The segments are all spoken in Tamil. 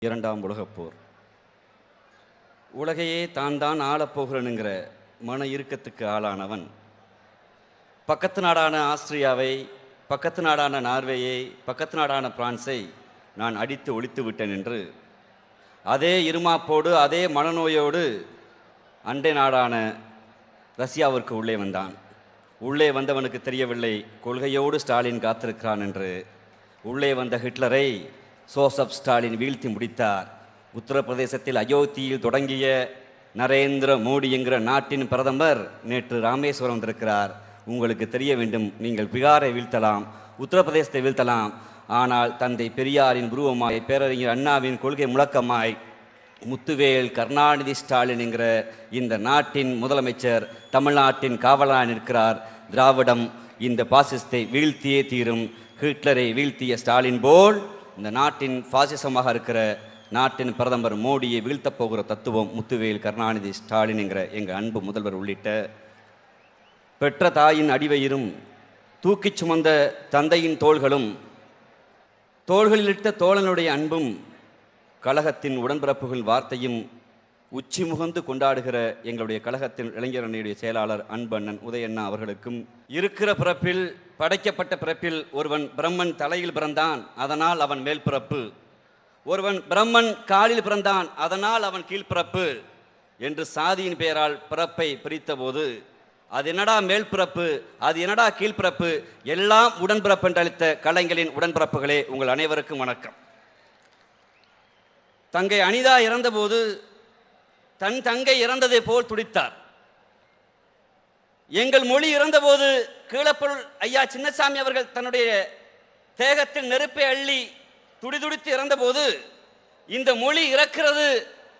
இரண்டாம் உலகப் போர். உலகையே தான் ஆளப்போகிறனுங்கிற மன இறுக்கத்துக்கு ஆளானவன் பக்கத்து நாடான ஆஸ்திரியாவை, பக்கத்து நாடான நார்வேயை, பக்கத்து நாடான பிரான்ஸை நான் அடித்து ஒழித்து விட்டேன் என்று அதே இருமாப்போடு அதே மனநோயோடு அண்டை நாடான ரஷ்யாவிற்கு உள்ளே வந்தான். உள்ளே வந்தவனுக்கு தெரியவில்லை கொள்கையோடு ஸ்டாலின் காத்திருக்கிறான் என்று. உள்ளே வந்த ஹிட்லரை ஜோசப் ஸ்டாலின் வீழ்த்தி முடித்தார். உத்தரப்பிரதேசத்தில் அயோத்தியில் தொடங்கிய நரேந்திர மோடி என்கிற நாட்டின் பிரதமர் நேற்று ராமேஸ்வரம் வந்திருக்கிறார். உங்களுக்கு தெரிய வேண்டும், நீங்கள் பீகாரை வீழ்த்தலாம், உத்தரப்பிரதேசத்தை வீழ்த்தலாம், ஆனால் தந்தை பெரியாரின் உருவமாய், பேரறிஞர் அண்ணாவின் கொள்கை முழக்கமாய் முத்துவேல் கருணாநிதி ஸ்டாலின் என்கிற இந்த நாட்டின் முதலமைச்சர் தமிழ்நாட்டின் காவலாக நிற்கிறார். திராவிடம் இந்த பாசிசத்தை வீழ்த்தியே தீரும். ஹிட்லரை வீழ்த்திய ஸ்டாலின் போல் இந்த நாட்டின் பாசிசமாக இருக்கிற நாட்டின் பிரதமர் மோடியை வீழ்த்தப் போகிற தத்துவம் முத்துவேல் கருணாநிதி ஸ்டாலின் என்கிற எங்கள் அன்பு முதல்வர் உள்ளிட்ட பெற்ற தாயின் அடிவயிரும் தூக்கிச் சுமந்த தந்தையின் தோள்களும் தோள்களிலிட்ட தோழனுடைய அன்பும் கழகத்தின் உடன்பிறப்புகள் வார்த்தையும் உச்சி முகந்து கொண்டாடுகிற எங்களுடைய கழகத்தின் இளைஞரணியுடைய செயலாளர் அன்பண்ணன் உதயண்ணா அவர்களுக்கும், இருக்கிற பிறப்பில் படைக்கப்பட்ட பிறப்பில் ஒருவன் பிரம்மன் தலையில் பிறந்தான், அதனால் அவன் மேல் பிறப்பு, ஒருவன் பிரம்மன் காலில் பிறந்தான், அதனால் அவன் கீழ்பிறப்பு என்று சாதியின் பெயரால் பிறப்பை பிரித்த போது அது என்னடா மேல் பிறப்பு, அது என்னடா கீழ்பிறப்பு, எல்லாம் உடன்பிறப்பு என்று அளித்த கலைஞரின் உடன்பிறப்புகளே, உங்கள் அனைவருக்கும் வணக்கம். தங்கை அனிதா இறந்தபோது தன் தங்கை இறந்ததை போல் துடித்தார். எங்கள் மொழி இறந்தபோது கீழப்பொருள் ஐயா சின்னசாமி அவர்கள் தன்னுடைய தேகத்தில் நெருப்பை அள்ளி துடிதுடித்து இறந்தபோது இந்த மொழி இறக்கிறது,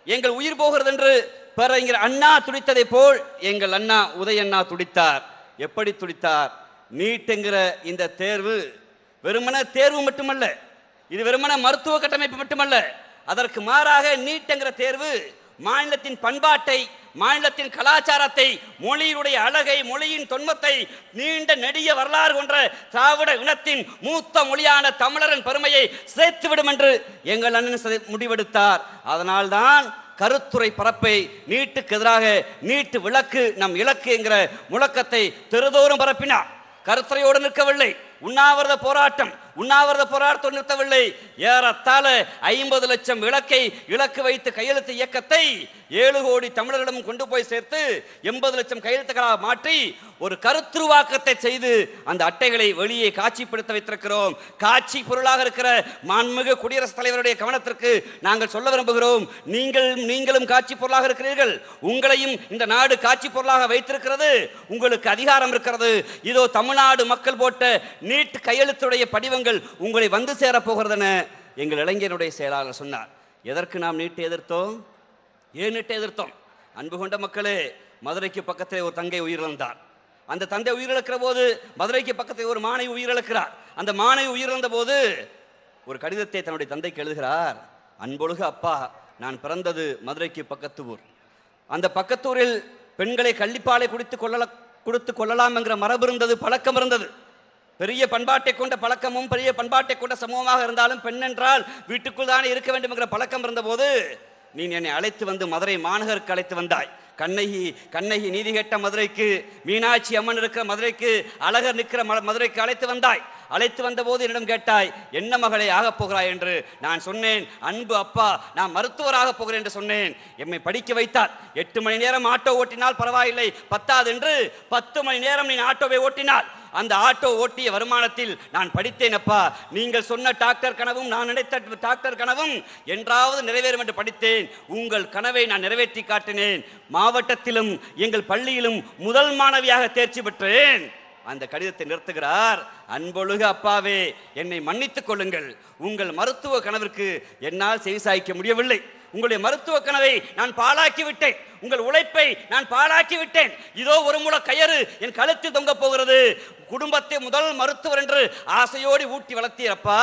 எங்கள் உயிர் போகிறது என்று பேரறிஞர் அண்ணா துடித்ததை போல் எங்கள் அண்ணா உதயண்ணா துடித்தார். எப்படி துடித்தார்? நீட் என்கிற இந்த தேர்வு வெறுமன தேர்வு மட்டுமல்ல, இது வெறுமன மருத்துவ கட்டமைப்பு மட்டுமல்ல, அதற்கு மாறாக நீட் என்கிற தேர்வு மாநிலத்தின் பண்பாட்டை, மாநிலத்தின் கலாச்சாரத்தை, மொழியினுடைய அழகை, மொழியின் தொன்மத்தை, நீண்ட நெடிய வரலாறு கொன்ற திராவிட இனத்தின் மூத்த மொழியான தமிழரின் பெருமையை சேர்த்துவிடும் என்று எங்கள் அண்ணன் முடிவெடுத்தார். அதனால்தான் கருத்துரை பரப்பை நீட்டுக்கு எதிராக நீட்டு விளக்கு நம் இலக்கு என்கிற முழக்கத்தை தெருதோறும் பரப்பினார். கருத்துரையோடு நிற்கவில்லை, உண்ணாவிரத போராட்டத்தோடு நிறுத்தவில்லை. ஏறத்தாழ 50 லட்சம் இலக்கு வைத்து கையெழுத்து இயக்கத்தை 7 கோடி தமிழர்களிடம் கொண்டு போய் சேர்த்து 80 லட்சம் கையெழுத்துக்களாக மாற்றி ஒரு கருத்துருவாக்கத்தை செய்து அந்த அட்டைகளை வெளியே காட்சிப்படுத்த வைத்திருக்கிறோம். காட்சி பொருளாக இருக்கிற மாண்புமிகு குடியரசுத் தலைவருடைய கவனத்திற்கு நாங்கள் சொல்ல விரும்புகிறோம். நீங்களும் காட்சி பொருளாக இருக்கிறீர்கள், உங்களையும் இந்த நாடு காட்சி பொருளாக வைத்திருக்கிறது, உங்களுக்கு அதிகாரம் இருக்கிறது. இதோ தமிழ்நாடு மக்கள் போட்ட நீட் கையெழுத்துடைய படிவங்கள் உங்களை வந்து சேரப்போகிறதென எங்கள் இளைஞருடைய செயலாளர் சொன்னார். எதற்கு நாம் நீட்டை எதிர்த்தோம்? ஏன் நீட்டை எதிர்த்தோம்? அன்பு கொண்ட மக்களே, மதுரைக்கு பக்கத்தில் ஒரு தங்கை உயிரிழந்தார். அந்த தந்தை உயிரிழக்கிற போது மதுரைக்கு பக்கத்தில் ஒரு மாணவி உயிரிழக்கிறார். அந்த மாணவி உயிரிழந்த போது ஒரு கடிதத்தை தன்னுடைய தந்தைக்கு எழுதுகிறார். அன்பொழுகு அப்பா, நான் பிறந்தது மதுரைக்கு பக்கத்து ஊர். அந்த பக்கத்தூரில் பெண்களை கள்ளிப்பாலை கொடுத்து கொள்ளலாம் என்கிற மரபு இருந்தது, பழக்கம் இருந்தது. பெரிய பண்பாட்டை கொண்ட பழக்கமும் பெரிய பண்பாட்டை கொண்ட சமூகமாக இருந்தாலும் பெண் என்றால் வீட்டுக்குள் தானே இருக்க வேண்டும் என்கிற பழக்கம் இருந்தபோது நீ என்னை அழைத்து வந்து மதுரை மாநகருக்கு அழைத்து வந்தாய். கண்ணகி நீதி கேட்ட மதுரைக்கு, மீனாட்சி அம்மன் இருக்கிற மதுரைக்கு, அழகர் நிற்கிற மதுரைக்கு அழைத்து வந்த போது என்னிடம் கேட்டாய், என்ன மகளை ஆகப் போகிறாய் என்று. நான் சொன்னேன், அன்பு அப்பா, நான் மருத்துவராக போகிறேன் என்று சொன்னேன். எம்மை படிக்க வைத்தார். 8 மணி நேரம் ஆட்டோ ஓட்டினால் பரவாயில்லை, பத்தாது என்று 10 மணி நேரம் நீ ஆட்டோவை ஓட்டினாள். அந்த ஆட்டோ ஓட்டிய வருமானத்தில் நான் படித்தேன் அப்பா. நீங்கள் சொன்ன டாக்டர் கனவும், நான் நினைத்த டாக்டர் கனவும் என்றாவது நிறைவேறும் என்று படித்தேன். உங்கள் கனவை நான் நிறைவேற்றி காட்டினேன். மாவட்டத்திலும் எங்கள் பள்ளியிலும் முதல் மாணவியாக தேர்ச்சி பெற்றேன். அந்த கடிதத்தை நிறுத்துகிறார். அன்பொழுகு அப்பாவே, என்னை மன்னித்துக் கொள்ளுங்கள். உங்கள் மருத்துவ கனவிற்கு என்னால் செவிசாய்க்க முடியவில்லை. உங்களுடைய மருத்துவ கனவை நான் பாழாக்கி விட்டேன். உங்கள் உழைப்பை நான் பாழாக்கி விட்டேன். இதோ ஒரு முளை கயறு என் கழுத்தில் தொங்க போகிறது. குடும்பத்தை முதல் மருத்துவர் என்று ஆசையோடு ஊட்டி வளர்த்தீரப்பா.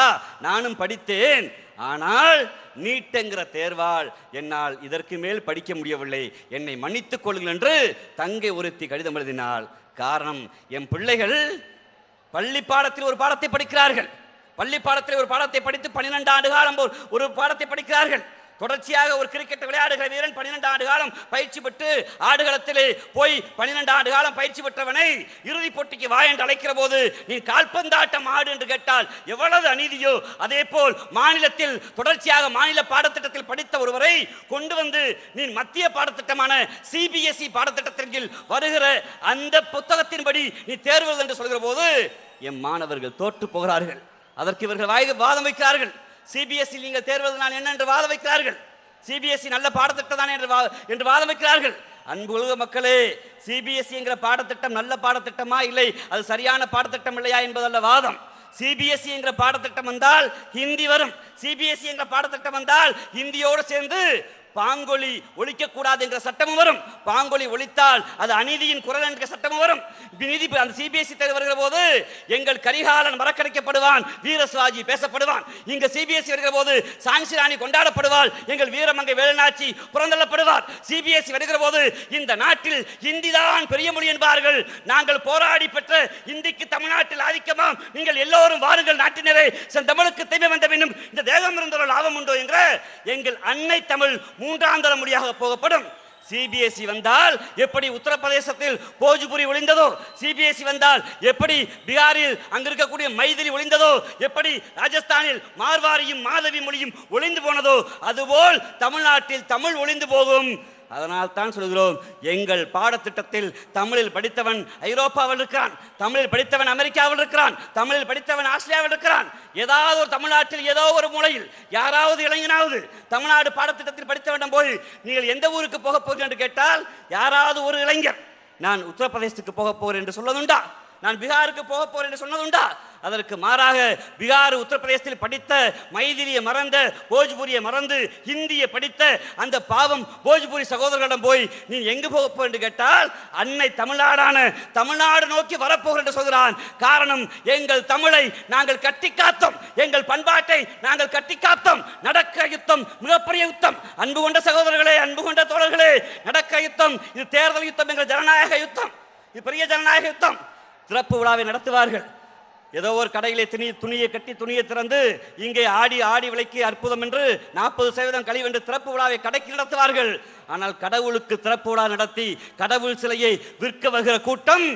நானும் படித்தேன். ஆனால் நீட்டென்கிற தேர்வால் என்னால் இதற்கு மேல் படிக்க முடியவில்லை. என்னை மன்னித்துக் கொள்ளுங்கள் என்று தங்கை ஒருத்தி கடிதம் எழுதினாள். காரணம், என் பிள்ளைகள் பள்ளி பாடத்தில் ஒரு பாடத்தை படிக்கிறார்கள், பள்ளி பாடத்தில் ஒரு பாடத்தை படித்து 12 ஆண்டு காலம் ஒரு பாடத்தை படிக்கிறார்கள். தொடர்ச்சியாக ஒரு கிரிக்கெட் விளையாடுகிற வீரன் 12 ஆண்டு காலம் பயிற்சி பெற்று ஆடுகளத்திலே போய் 12 ஆண்டு காலம் பயிற்சி பெற்றவனை இறுதிப் போட்டிக்கு வா என்று அழைக்கிற போது நீ கால்பந்தாட்டம் ஆடு என்று கேட்டால் எவ்வளவு அநீதியோ, அதே போல் மாநிலத்தில் தொடர்ச்சியாக மாநில பாடத்திட்டத்தில் படித்த ஒருவரை கொண்டு வந்து நீ மத்திய பாடத்திட்டமான CBSE பாடத்திட்டத்தின் கீழ் வருகிற அந்த புத்தகத்தின்படி நீ தேர்வு என்று சொல்கிற போது எம் மாணவர்கள் தோற்று போகிறார்கள். அதற்கு இவர்கள் வாதம் வைக்கிறார்கள். CBSE நீங்கள் தேர்வது நான் என்ன என்று வாதம் வைக்கிறார்கள். CBSE நல்ல பாடத்திட்டம் தான் என்று வாதம் வைக்கிறார்கள். அன்புள்ள மக்களே, CBSE என்கிற பாடத்திட்டம் நல்ல பாடத்திட்டமா இல்லை, அது சரியான பாடத்திட்டம் இல்லையா என்பதல்ல வாதம். CBSE என்கிற பாடத்திட்டம் வந்தால் ஹிந்தி வரும். CBSE என்கிற பாடத்திட்டம் வந்தால் ஹிந்தியோடு சேர்ந்து பாங்கொலி ஒழிக்க கூடாது என்ற சட்டமும் வரும். பாங்கொலி ஒழித்தால் அது அநீதியின் குரல் என்ற சட்டமும் வரும். அந்த CBSE தேர்வு வருகிற போது எங்கள் கரிகாலன் மறக்கடிக்கப்படுவான், வீரசிவாஜி பேசப்படுவான். இங்க CBSE வருகிற போது சான்சி ராணி கொண்டாடப்படுவாள், எங்கள் வீரமங்கை வேலுநாச்சி புறந்தள்ளப்படுவார். CBSE வருகிற போது இந்த நாட்டில் ஹிந்தி தான் பெரிய மொழி என்பார்கள். நாங்கள் போராடி பெற்ற இந்திக்கு தமிழ்நாட்டில் ஆதிக்கமாம், நீங்கள் எல்லோரும் வாருங்கள் நாட்டினரே, தமிழுக்கு தீமை வந்த பின்னும் இந்த தேகம் இருந்த லாபம் உண்டோ என்ற எங்கள் அன்னை தமிழ் மூன்றாம் தர மொழியாக போகப்படும். CBSE வந்தால் எப்படி உத்தரப்பிரதேசத்தில் போஜ்புரி ஒளிந்ததோ, CBSE வந்தால் எப்படி பீகாரில் அங்க இருக்கக்கூடிய மைதிலி ஒளிந்ததோ, எப்படி ராஜஸ்தானில் மார்வாரியும் மாதவி மொழியும் ஒளிந்து போனதோ, அதுபோல் தமிழ்நாட்டில் தமிழ் ஒளிந்து போகும். அதனால் தான் சொல்கிறோம், எங்கள் பாடத்திட்டத்தில் தமிழில் படித்தவன் ஐரோப்பாவில் இருக்கிறான், தமிழில் படித்தவன் அமெரிக்காவில் இருக்கிறான், தமிழில் படித்தவன் ஆஸ்திரேலியாவில் இருக்கிறான். ஏதாவது ஒரு தமிழ்நாட்டில் ஏதோ ஒரு மூலையில் யாராவது இளைஞனாவது தமிழ்நாடு பாடத்திட்டத்தில் படித்தவனிடம் போய் நீங்கள் எந்த ஊருக்கு போக போகிறீர்கள் என்று கேட்டால் யாராவது ஒரு இளைஞர் நான் உத்தரப்பிரதேசத்துக்கு போக போகிறேன் என்று சொல்லதுண்டா, நான் பீகாருக்கு போக போறேன் என்று சொன்னதுண்டா? அதற்கு மாறாக பீகார் உத்தரப்பிரதேசத்தில் படித்த மைதிலியை மறந்த, போஜ்புரியை மறந்து ஹிந்தியை படித்த அந்த பாவம் போஜ்புரி சகோதரர்களிடம் போய் நீ எங்கு போக போ என்று கேட்டால் அன்னை தமிழ்நாடான தமிழ்நாடு நோக்கி வரப்போகிறேன் என்று சொல்கிறான். காரணம், எங்கள் தமிழை நாங்கள் கட்டி காத்தோம், எங்கள் பண்பாட்டை நாங்கள் கட்டி காத்தோம். நடக்க யுத்தம் மிகப்பெரிய யுத்தம். அன்பு கொண்ட சகோதரர்களே, அன்பு கொண்ட தோழர்களே, நடக்க யுத்தம் இது தேர்தல் யுத்தம், எங்கள் ஜனநாயக யுத்தம், இது பெரிய ஜனநாயக யுத்தம். திறப்பு விழாவை நடத்துவார்கள். ஏதோ ஒரு கடையிலே துணியை கட்டி துணியை திறந்து இங்கே ஆடி ஆடி விலைக்கு அற்புதம் என்று 40% கழிவு என்று திறப்பு விழாவை கடைக்கு நடத்துவார்கள். ஆனால் கடவுளுக்கு திறப்பு விழா நடத்தி கடவுள் சிலையை விற்க வருகிற கூட்டம்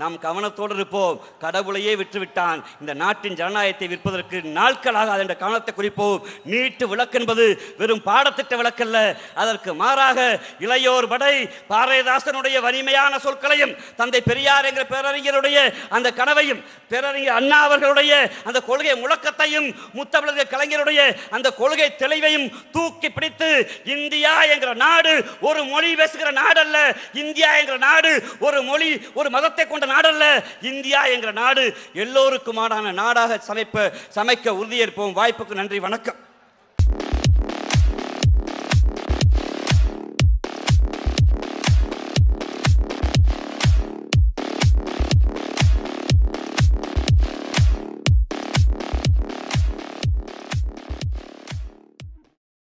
நாம் கவனத்தோடு இருப்போம். கடவுளையே விற்றுவிட்டான். இந்த நாட்டின் ஜனநாயகத்தை விற்பதற்கு நாட்களாக என்ற கவனத்தை குறிப்போம். நீட்டு விளக்கு என்பது வெறும் பாடத்திட்ட விளக்கல்ல, அதற்கு மாறாக இளையோர் படை பாரதிதாசனுடைய வலிமையான சொற்களையும், தந்தை பெரியார் என்கிற பேரறிஞருடைய அந்த கனவையும், பேரறிஞர் அண்ணா அவர்களுடைய அந்த கொள்கை முழக்கத்தையும், முத்தமிழர் கலைஞருடைய அந்த கொள்கை தெளிவையும் தூக்கி பிடித்து இந்தியா என்கிற நாடு ஒரு மொழி பேசுகிற நாடல்ல, இந்தியா என்கிற நாடு ஒரு மொழி ஒரு மதத்தை கொண்ட நாடல்ல, இந்தியா என்கிற நாடு எல்லோருக்குமான நாடாக சமைக்க உறுதியேற்போம். வாய்ப்புக்கு நன்றி, வணக்கம்.